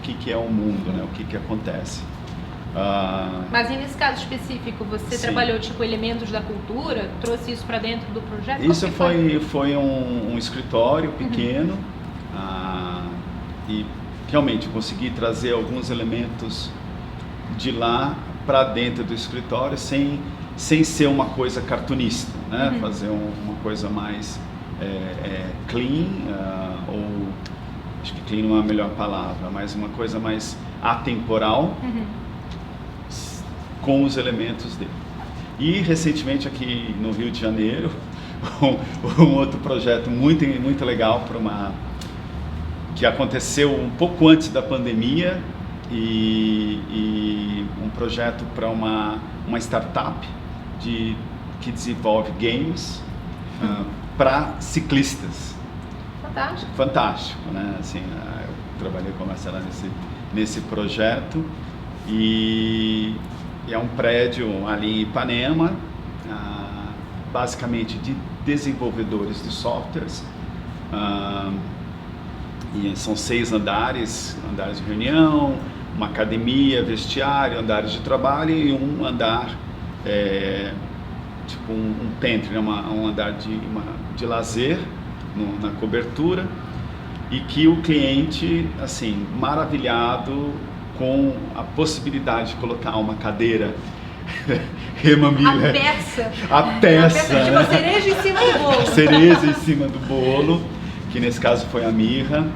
que é o mundo, né, o que acontece. Mas e nesse caso específico, você trabalhou tipo elementos da cultura, trouxe isso para dentro do projeto? Isso foi um escritório pequeno, e realmente consegui trazer alguns elementos de lá para dentro do escritório sem ser uma coisa cartunista, né? Fazer uma coisa mais clean, ou acho que clean não é a melhor palavra, mas uma coisa mais atemporal, com os elementos dele. E recentemente aqui no Rio de Janeiro, um outro projeto muito legal que aconteceu um pouco antes da pandemia e um projeto para uma startup que desenvolve games para ciclistas. Fantástico, né? Assim, eu trabalhei com a Marcela nesse projeto e é um prédio ali em Ipanema, basicamente de desenvolvedores de softwares, e são 6 andares de reunião, uma academia, vestiário, andares de trabalho e um andar, tipo um pantry, né? Um andar de lazer na cobertura, e que o cliente, assim, maravilhado com a possibilidade de colocar uma cadeira Herman Miller. A peça, tipo a cereja em cima do bolo. A cereja em cima do bolo, que nesse caso foi a mirra.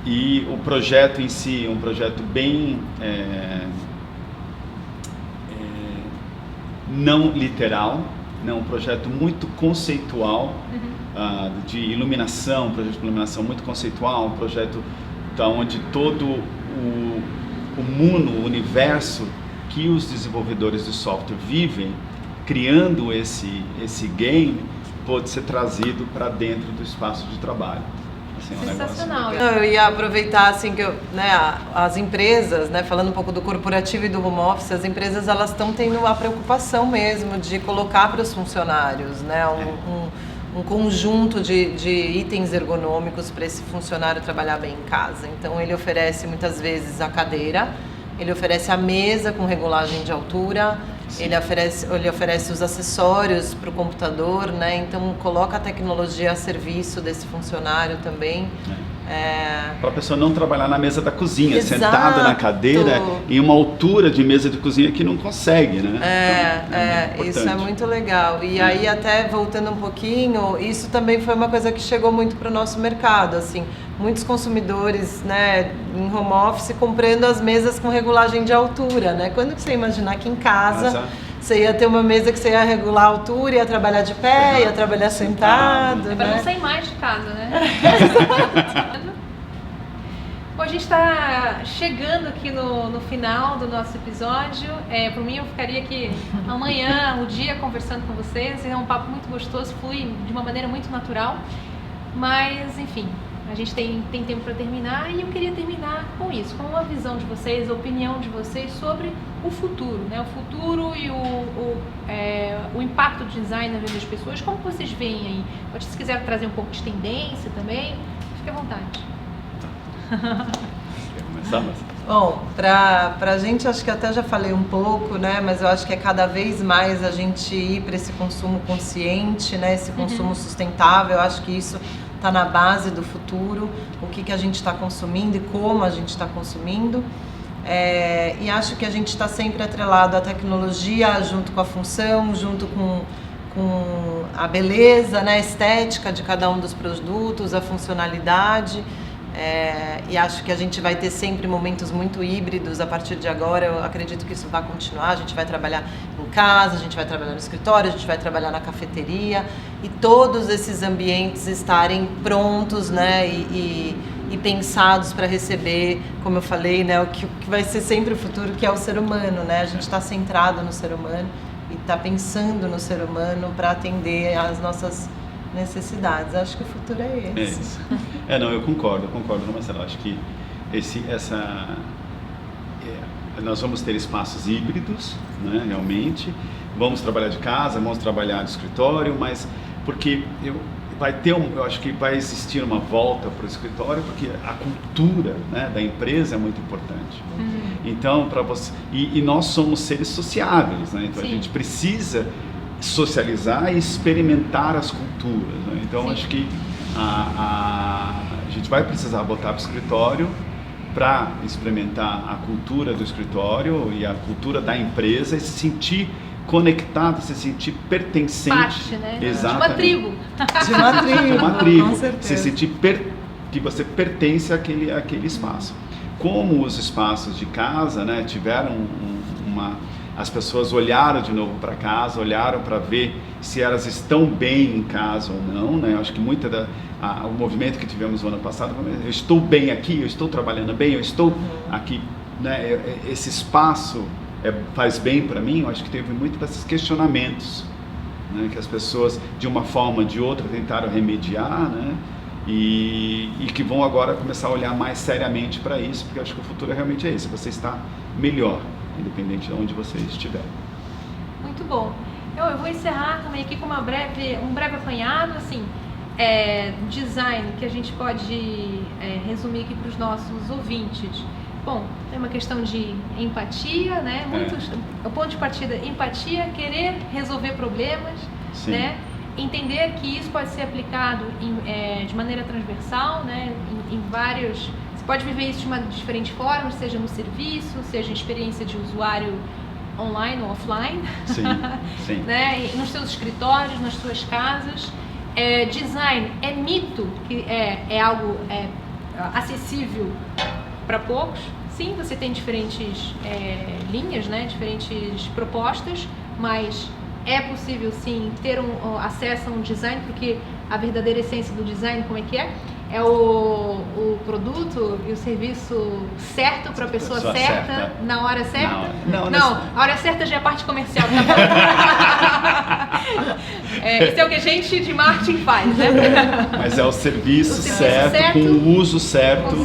E o projeto em si, um projeto bem não literal, né? Um projeto muito conceitual, de iluminação, um projeto de iluminação muito conceitual, um projeto onde todo o mundo, o universo que os desenvolvedores de software vivem, criando esse game, pode ser trazido para dentro do espaço de trabalho. Assim, sensacional. Eu ia aproveitar assim que as empresas, né, falando um pouco do corporativo e do home office, as empresas elas estão tendo a preocupação mesmo de colocar para os funcionários, né, um conjunto de itens ergonômicos para esse funcionário trabalhar bem em casa. Então ele oferece muitas vezes a cadeira, ele oferece a mesa com regulagem de altura, ele oferece os acessórios para o computador, né? Então coloca a tecnologia a serviço desse funcionário também. Para a pessoa não trabalhar na mesa da cozinha, Exato. sentada na cadeira, em uma altura de mesa de cozinha que não consegue, né? Então, isso é muito legal. E aí, até voltando um pouquinho, isso também foi uma coisa que chegou muito para o nosso mercado, assim, muitos consumidores, né, em home office comprando as mesas com regulagem de altura, né? Quando que você ia imaginar que em casa você ia ter uma mesa que você ia regular a altura, ia trabalhar de pé, ia trabalhar sentado. É para não sair mais de casa, né? Bom, a gente está chegando aqui no final do nosso episódio. Por mim, eu ficaria aqui amanhã, o dia, conversando com vocês. É um papo muito gostoso, flui de uma maneira muito natural. Mas, enfim, a gente tem tempo para terminar e eu queria terminar com isso, com uma visão de vocês, a opinião de vocês sobre o futuro, né? O futuro e o impacto do design na vida das pessoas. Como vocês veem aí? Pode, se quiser trazer um pouco de tendência também, fique à vontade. Quer começar, Marcela? Bom, pra gente, acho que até já falei um pouco, né? Mas eu acho que é cada vez mais a gente ir para esse consumo consciente, né? Esse consumo sustentável. Eu acho que isso está na base do futuro, o que a gente está consumindo e como a gente está consumindo. E acho que a gente está sempre atrelado à tecnologia, junto com a função, junto com a beleza, né, estética de cada um dos produtos, a funcionalidade. E acho que a gente vai ter sempre momentos muito híbridos a partir de agora. Eu acredito que isso vai continuar. A gente vai trabalhar em casa, a gente vai trabalhar no escritório, a gente vai trabalhar na cafeteria, e todos esses ambientes estarem prontos, né, e pensados para receber, como eu falei, né, o que vai ser sempre o futuro, que é o ser humano, né? A gente está centrado no ser humano e está pensando no ser humano para atender às nossas necessidades. Acho que o futuro é esse. É isso. Não, eu concordo, Marcelo. Acho que nós vamos ter espaços híbridos, né, realmente. Vamos trabalhar de casa, vamos trabalhar de escritório, mas porque eu acho que vai existir uma volta para o escritório, porque a cultura, né, da empresa é muito importante. Então, para você, e nós somos seres sociáveis, né? Então a gente precisa socializar e experimentar as culturas, né? Então acho que a gente vai precisar voltar para o escritório para experimentar a cultura do escritório e a cultura da empresa e se sentir conectado, se sentir pertencente. Parte, né? Exatamente. De uma tribo. Com certeza. Se sentir que você pertence àquele espaço. Como os espaços de casa, né, tiveram as pessoas olharam de novo para casa, olharam para ver se elas estão bem em casa ou não, né? Eu acho que o movimento que tivemos no ano passado, eu estou bem aqui, eu estou trabalhando bem, eu estou aqui, né? Esse espaço faz bem para mim. Eu acho que teve muito desses questionamentos, né? Que as pessoas, de uma forma ou de outra, tentaram remediar, né? E que vão agora começar a olhar mais seriamente para isso, porque eu acho que o futuro realmente é esse, você está melhor, independente de onde você estiver. Muito bom. Eu vou encerrar também aqui com um breve apanhado, assim, design, que a gente pode resumir aqui para os nossos ouvintes. Bom, é uma questão de empatia, né? O ponto de partida, empatia, querer resolver problemas, Sim. né? Entender que isso pode ser aplicado de maneira transversal, né? Em vários... Você pode viver isso de diferentes formas, seja no serviço, seja em experiência de usuário online ou offline, Sim, sim. né? Nos seus escritórios, nas suas casas. Design é mito, que é algo acessível para poucos. Sim, você tem diferentes linhas, né? Diferentes propostas, mas é possível sim ter acesso a um design, porque a verdadeira essência do design, como é que é? É o produto e o serviço certo para a pessoa certa, na hora certa? Não, a hora certa já é a parte comercial, tá bom? Isso é o que a gente de marketing faz, né? Mas é o serviço certo, com o uso certo.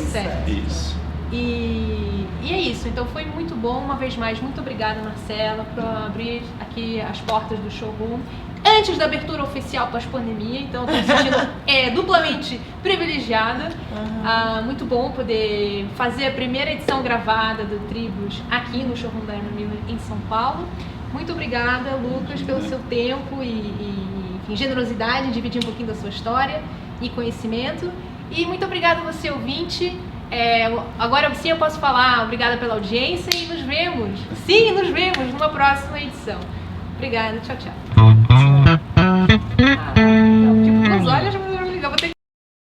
Isso. E é isso, então foi muito bom, uma vez mais, muito obrigada, Marcela, por abrir aqui as portas do showroom antes da abertura oficial pós-pandemia, então estou me sentindo duplamente privilegiada. Muito bom poder fazer a primeira edição gravada do Tribos aqui no showroom da Herman Miller em São Paulo. Muito obrigada, Lucas, pelo seu tempo e generosidade em dividir um pouquinho da sua história e conhecimento. E muito obrigada a você, ouvinte. Agora sim eu posso falar obrigada pela audiência e nos vemos numa próxima edição. Obrigada, tchau, tchau. Tipo, com os olhos